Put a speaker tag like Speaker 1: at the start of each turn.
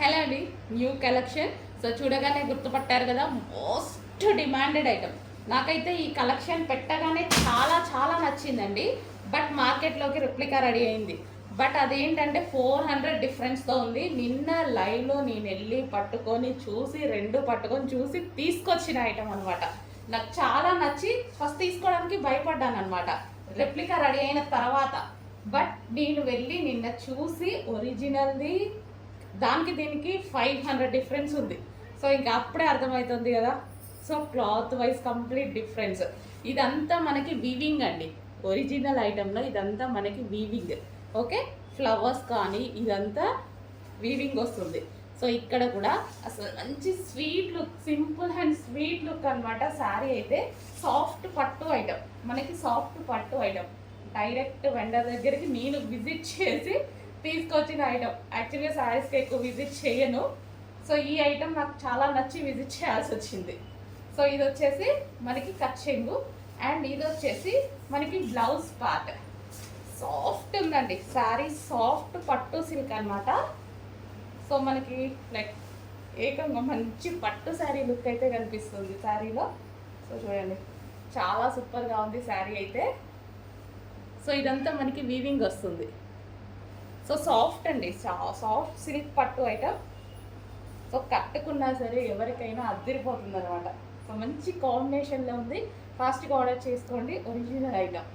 Speaker 1: Hello అండి, new collection. So చూడగానే గుర్తుపట్టారు కదా, మోస్ట్ డిమాండెడ్ ఐటమ్. నాకైతే ఈ కలెక్షన్ పెట్టగానే చాలా చాలా నచ్చిందండి. బట్ మార్కెట్లోకి రిప్లికా రెడీ అయింది. బట్ అదేంటంటే 400 డిఫరెన్స్తో ఉంది. నిన్న లైవ్లో నేను వెళ్ళి పట్టుకొని చూసి చూసి తీసుకొచ్చిన ఐటమ్ అనమాట. నాకు చాలా నచ్చి ఫస్ట్ తీసుకోవడానికి భయపడ్డాను అనమాట, రెప్లికా రెడీ అయిన తర్వాత. బట్ నేను వెళ్ళి నిన్న చూసి ఒరిజినల్ది దానికి దీనికి 500 డిఫరెన్స్ ఉంది. సో ఇంకా అప్పుడే అర్థమవుతుంది కదా. So cloth wise complete difference. ఇదంతా మనకి వీవింగ్ అండి. ఒరిజినల్ ఐటెంలో ఇదంతా మనకి వీవింగ్. ఓకే, ఫ్లవర్స్ కానీ ఇదంతా వీవింగ్ వస్తుంది. సో ఇక్కడ కూడా అసలు మంచి sweet look, simple and sweet look అనమాట. శారీ అయితే సాఫ్ట్ పట్టు ఐటమ్, మనకి సాఫ్ట్ పట్టు ఐటమ్. డైరెక్ట్ వెండర్ దగ్గరికి నేను విజిట్ చేసి తీసుకొచ్చిన ఐటమ్. యాక్చువల్గా శారీస్కి ఎక్కువ విజిట్ చేయను. సో ఈ ఐటమ్ నాకు చాలా నచ్చి విజిట్ చేయాల్సి వచ్చింది. సో ఇది వచ్చేసి మనకి కచ్చెంగు అండ్ ఇది వచ్చేసి మనకి బ్లౌజ్ పార్ట్. సాఫ్ట్ ఉందండి శారీ, సాఫ్ట్ పట్టు సిల్క్ అనమాట. సో మనకి లైక్ ఏకంగా మంచి పట్టు శారీ లుక్ అయితే కనిపిస్తుంది శారీలో. సో చూడండి, చాలా సూపర్గా ఉంది శారీ అయితే. సో ఇదంతా మనకి వీవింగ్ వస్తుంది. సో సాఫ్ట్ అండి, సాఫ్ట్ సిల్క్ పట్టు ఐటమ్. సో కట్టుకున్నా సరే ఎవరికైనా అద్దరిపోతుంది అనమాట. సో మంచి కాంబినేషన్లో ఉంది. ఫాస్ట్గా ఆర్డర్ చేసుకోండి, ఒరిజినల్ ఐటమ్.